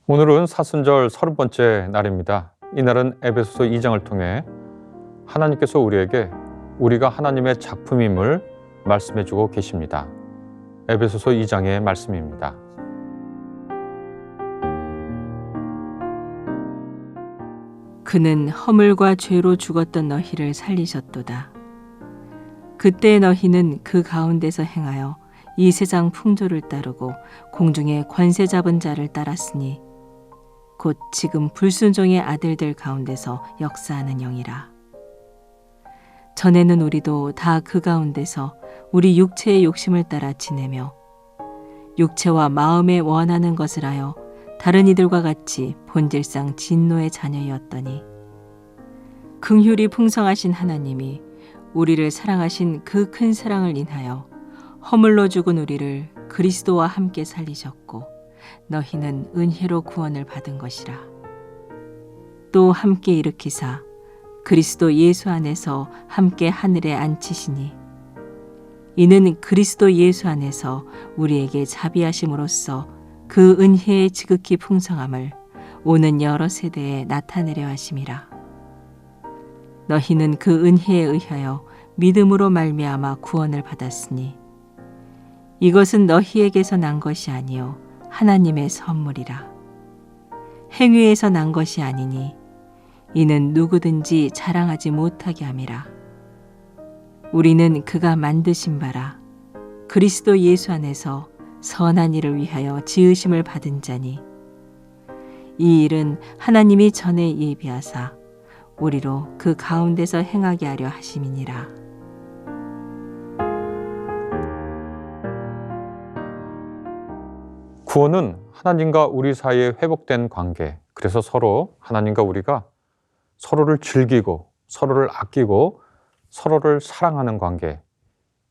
오늘은 사순절 30번째 날입니다. 이날은 에베소서 2장을 통해 하나님께서 우리에게 우리가 하나님의 작품임을 말씀해 주고 계십니다. 에베소서 2장의 말씀입니다. 그는 허물과 죄로 죽었던 너희를 살리셨도다. 그때 너희는 그 가운데서 행하여 이 세상 풍조를 따르고 공중의 권세 잡은 자를 따랐으니 곧 지금 불순종의 아들들 가운데서 역사하는 영이라. 전에는 우리도 다 그 가운데서 우리 육체의 욕심을 따라 지내며 육체와 마음에 원하는 것을 하여 다른 이들과 같이 본질상 진노의 자녀였더니 긍휼이 풍성하신 하나님이 우리를 사랑하신 그 큰 사랑을 인하여 허물로 죽은 우리를 그리스도와 함께 살리셨고 너희는 은혜로 구원을 받은 것이라. 또 함께 일으키사 그리스도 예수 안에서 함께 하늘에 앉히시니 이는 그리스도 예수 안에서 우리에게 자비하심으로써 그 은혜의 지극히 풍성함을 오는 여러 세대에 나타내려 하심이라. 너희는 그 은혜에 의하여 믿음으로 말미암아 구원을 받았으니 이것은 너희에게서 난 것이 아니요 하나님의 선물이라. 행위에서 난 것이 아니니 이는 누구든지 자랑하지 못하게 함이라. 우리는 그가 만드신 바라 그리스도 예수 안에서 선한 일을 위하여 지으심을 받은 자니 이 일은 하나님이 전에 예비하사 우리로 그 가운데서 행하게 하려 하심이니라. 구원은 하나님과 우리 사이에 회복된 관계, 그래서 서로 하나님과 우리가 서로를 즐기고 서로를 아끼고 서로를 사랑하는 관계,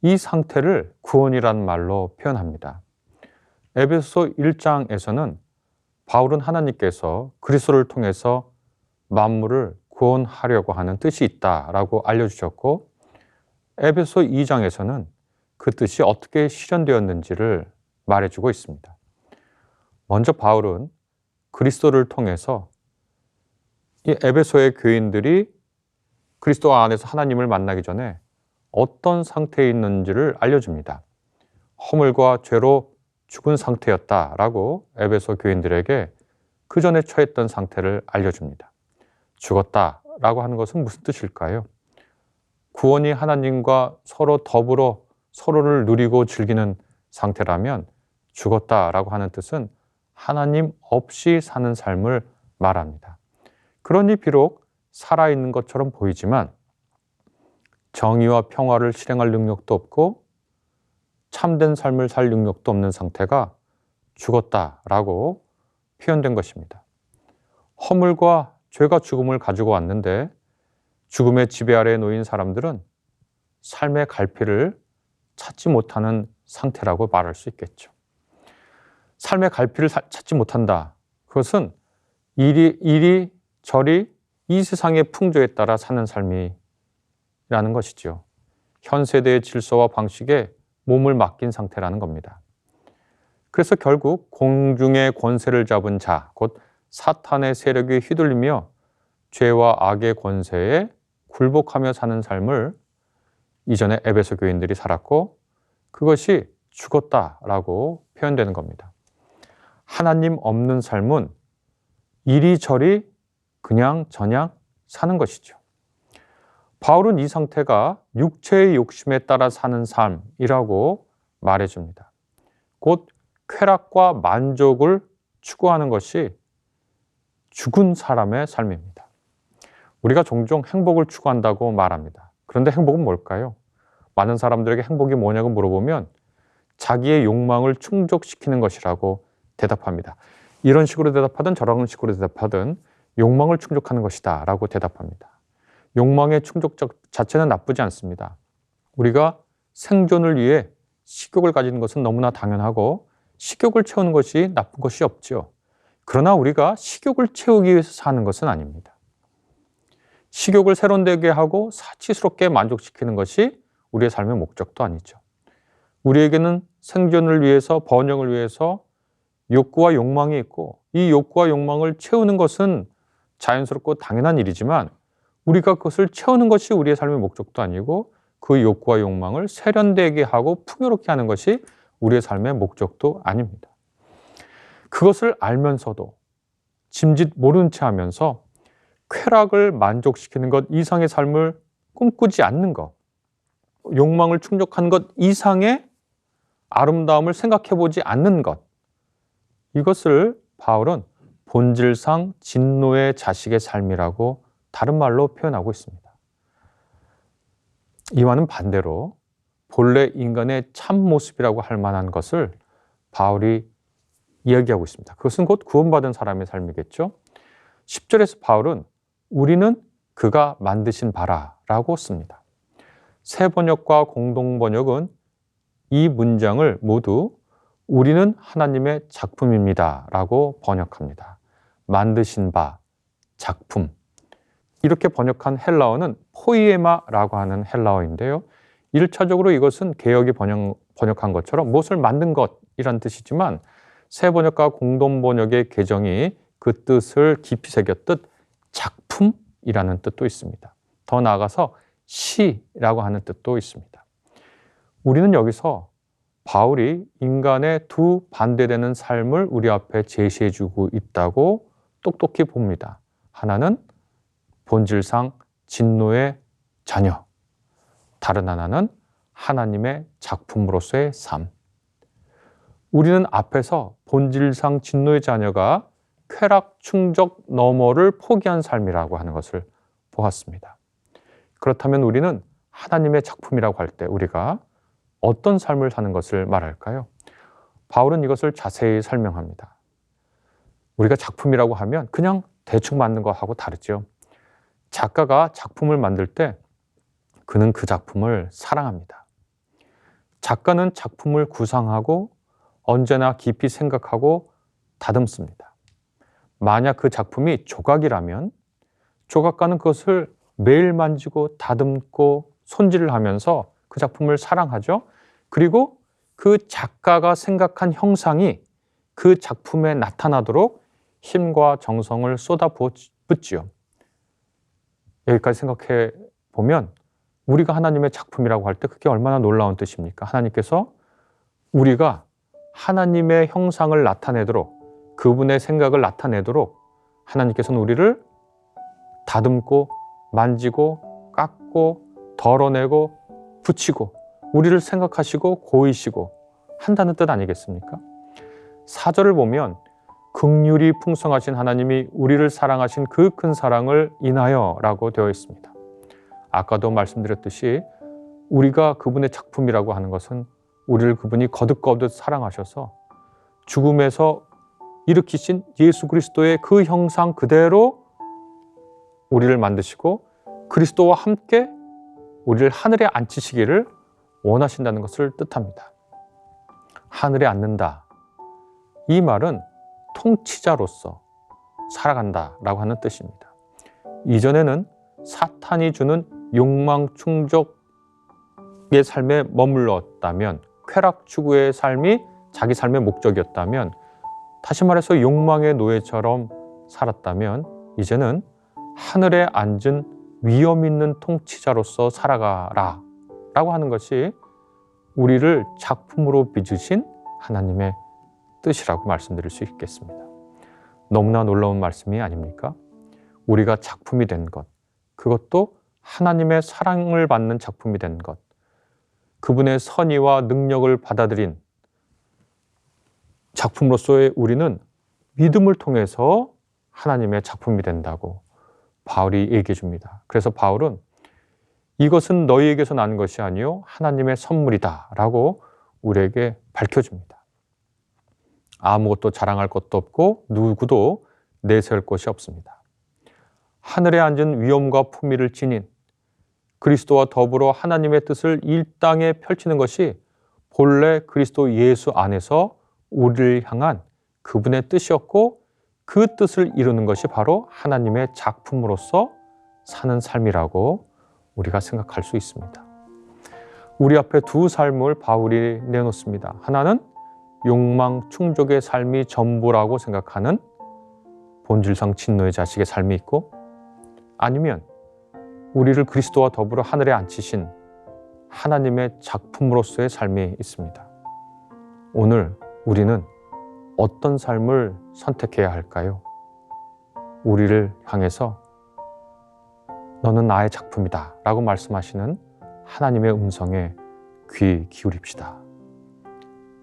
이 상태를 구원이란 말로 표현합니다. 에베소서 1장에서는 바울은 하나님께서 그리스도를 통해서 만물을 구원하려고 하는 뜻이 있다라고 알려주셨고, 에베소서 2장에서는 그 뜻이 어떻게 실현되었는지를 말해주고 있습니다. 먼저 바울은 그리스도를 통해서 이 에베소의 교인들이 그리스도 안에서 하나님을 만나기 전에 어떤 상태에 있는지를 알려줍니다. 허물과 죄로 죽은 상태였다라고 에베소 교인들에게 그 전에 처했던 상태를 알려줍니다. 죽었다라고 하는 것은 무슨 뜻일까요? 구원이 하나님과 서로 더불어 서로를 누리고 즐기는 상태라면 죽었다라고 하는 뜻은 하나님 없이 사는 삶을 말합니다. 그러니 비록 살아있는 것처럼 보이지만 정의와 평화를 실행할 능력도 없고 참된 삶을 살 능력도 없는 상태가 죽었다라고 표현된 것입니다. 허물과 죄가 죽음을 가지고 왔는데 죽음의 지배 아래에 놓인 사람들은 삶의 갈피를 찾지 못하는 상태라고 말할 수 있겠죠. 삶의 갈피를 찾지 못한다. 그것은 이리저리 이 세상의 풍조에 따라 사는 삶이라는 것이죠. 현 세대의 질서와 방식에 몸을 맡긴 상태라는 겁니다. 그래서 결국 공중의 권세를 잡은 자, 곧 사탄의 세력에 휘둘리며 죄와 악의 권세에 굴복하며 사는 삶을 이전에 에베소 교인들이 살았고 그것이 죽었다라고 표현되는 겁니다. 하나님 없는 삶은 이리저리 그냥 저냥 사는 것이죠. 바울은 이 상태가 육체의 욕심에 따라 사는 삶이라고 말해줍니다. 곧 쾌락과 만족을 추구하는 것이 죽은 사람의 삶입니다. 우리가 종종 행복을 추구한다고 말합니다. 그런데 행복은 뭘까요? 많은 사람들에게 행복이 뭐냐고 물어보면 자기의 욕망을 충족시키는 것이라고 대답합니다. 이런 식으로 대답하든 저런 식으로 대답하든 욕망을 충족하는 것이다 라고 대답합니다. 욕망의 충족 자체는 나쁘지 않습니다. 우리가 생존을 위해 식욕을 가지는 것은 너무나 당연하고 식욕을 채우는 것이 나쁜 것이 없죠. 그러나 우리가 식욕을 채우기 위해서 사는 것은 아닙니다. 식욕을 세련되게 하고 사치스럽게 만족시키는 것이 우리의 삶의 목적도 아니죠. 우리에게는 생존을 위해서, 번영을 위해서 욕구와 욕망이 있고 이 욕구와 욕망을 채우는 것은 자연스럽고 당연한 일이지만 우리가 그것을 채우는 것이 우리의 삶의 목적도 아니고 그 욕구와 욕망을 세련되게 하고 풍요롭게 하는 것이 우리의 삶의 목적도 아닙니다. 그것을 알면서도 짐짓 모른 채 하면서 쾌락을 만족시키는 것 이상의 삶을 꿈꾸지 않는 것, 욕망을 충족하는 것 이상의 아름다움을 생각해 보지 않는 것, 이것을 바울은 본질상 진노의 자식의 삶이라고 다른 말로 표현하고 있습니다. 이와는 반대로 본래 인간의 참 모습이라고 할 만한 것을 바울이 이야기하고 있습니다. 그것은 곧 구원받은 사람의 삶이겠죠. 10절에서 바울은 우리는 그가 만드신 바라라고 씁니다. 새 번역과 공동 번역은 이 문장을 모두 우리는 하나님의 작품입니다 라고 번역합니다. 만드신 바, 작품. 이렇게 번역한 헬라어는 포이에마라고 하는 헬라어인데요. 1차적으로 이것은 개역이 번역한 것처럼 무엇을 만든 것이란 뜻이지만 새 번역과 공동 번역의 개정이 그 뜻을 깊이 새겼듯 작품이라는 뜻도 있습니다. 더 나아가서 시라고 하는 뜻도 있습니다. 우리는 여기서 바울이 인간의 두 반대되는 삶을 우리 앞에 제시해주고 있다고 똑똑히 봅니다. 하나는 본질상 진노의 자녀, 다른 하나는 하나님의 작품으로서의 삶. 우리는 앞에서 본질상 진노의 자녀가 쾌락 충족 너머를 포기한 삶이라고 하는 것을 보았습니다. 그렇다면 우리는 하나님의 작품이라고 할 때 우리가 어떤 삶을 사는 것을 말할까요? 바울은 이것을 자세히 설명합니다. 우리가 작품이라고 하면 그냥 대충 만든 것하고 다르죠. 작가가 작품을 만들 때 그는 그 작품을 사랑합니다. 작가는 작품을 구상하고 언제나 깊이 생각하고 다듬습니다. 만약 그 작품이 조각이라면 조각가는 그것을 매일 만지고 다듬고 손질을 하면서 그 작품을 사랑하죠. 그리고 그 작가가 생각한 형상이 그 작품에 나타나도록 힘과 정성을 쏟아붓지요. 여기까지 생각해 보면 우리가 하나님의 작품이라고 할 때 그게 얼마나 놀라운 뜻입니까? 하나님께서 우리가 하나님의 형상을 나타내도록 그분의 생각을 나타내도록 하나님께서는 우리를 다듬고 만지고 깎고 덜어내고 붙이고 우리를 생각하시고 고이시고 한다는 뜻 아니겠습니까? 4절을 보면 긍휼이 풍성하신 하나님이 우리를 사랑하신 그 큰 사랑을 인하여 라고 되어 있습니다. 아까도 말씀드렸듯이 우리가 그분의 작품이라고 하는 것은 우리를 그분이 거듭거듭 사랑하셔서 죽음에서 일으키신 예수 그리스도의 그 형상 그대로 우리를 만드시고 그리스도와 함께 우리를 하늘에 앉히시기를 원하신다는 것을 뜻합니다. 하늘에 앉는다. 이 말은 통치자로서 살아간다라고 하는 뜻입니다. 이전에는 사탄이 주는 욕망 충족의 삶에 머물렀다면 쾌락 추구의 삶이 자기 삶의 목적이었다면 다시 말해서 욕망의 노예처럼 살았다면 이제는 하늘에 앉은 위엄 있는 통치자로서 살아가라 라고 하는 것이 우리를 작품으로 빚으신 하나님의 뜻이라고 말씀드릴 수 있겠습니다. 너무나 놀라운 말씀이 아닙니까? 우리가 작품이 된 것, 그것도 하나님의 사랑을 받는 작품이 된 것, 그분의 선의와 능력을 받아들인 작품으로서의 우리는 믿음을 통해서 하나님의 작품이 된다고 바울이 얘기해 줍니다. 그래서 바울은 이것은 너희에게서 난 것이 아니요 하나님의 선물이다 라고 우리에게 밝혀줍니다. 아무것도 자랑할 것도 없고 누구도 내세울 것이 없습니다. 하늘에 앉은 위엄과 품위를 지닌 그리스도와 더불어 하나님의 뜻을 이 땅에 펼치는 것이 본래 그리스도 예수 안에서 우리를 향한 그분의 뜻이었고 그 뜻을 이루는 것이 바로 하나님의 작품으로서 사는 삶이라고 우리가 생각할 수 있습니다. 우리 앞에 두 삶을 바울이 내놓습니다. 하나는 욕망 충족의 삶이 전부라고 생각하는 본질상 진노의 자식의 삶이 있고, 아니면 우리를 그리스도와 더불어 하늘에 앉히신 하나님의 작품으로서의 삶이 있습니다. 오늘 우리는 어떤 삶을 선택해야 할까요? 우리를 향해서 너는 나의 작품이다 라고 말씀하시는 하나님의 음성에 귀 기울입시다.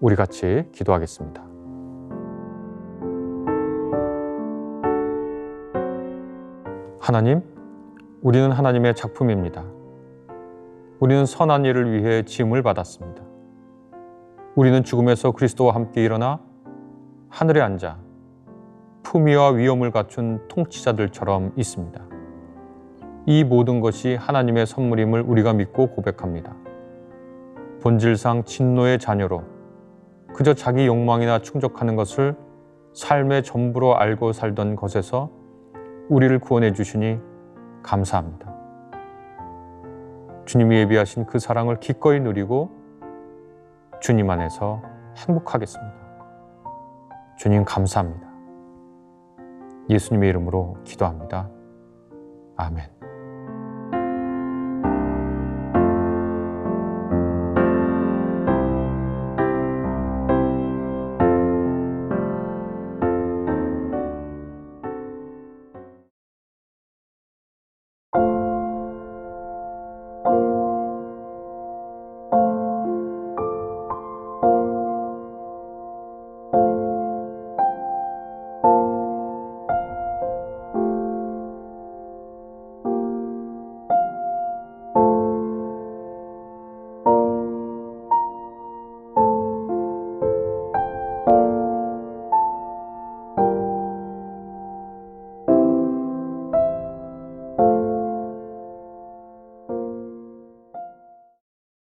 우리 같이 기도하겠습니다. 하나님, 우리는 하나님의 작품입니다. 우리는 선한 일을 위해 지음을 받았습니다. 우리는 죽음에서 그리스도와 함께 일어나 하늘에 앉아 품위와 위엄을 갖춘 통치자들처럼 있습니다. 이 모든 것이 하나님의 선물임을 우리가 믿고 고백합니다. 본질상 진노의 자녀로 그저 자기 욕망이나 충족하는 것을 삶의 전부로 알고 살던 것에서 우리를 구원해 주시니 감사합니다. 주님이 예비하신 그 사랑을 기꺼이 누리고 주님 안에서 행복하겠습니다. 주님 감사합니다. 예수님의 이름으로 기도합니다. 아멘.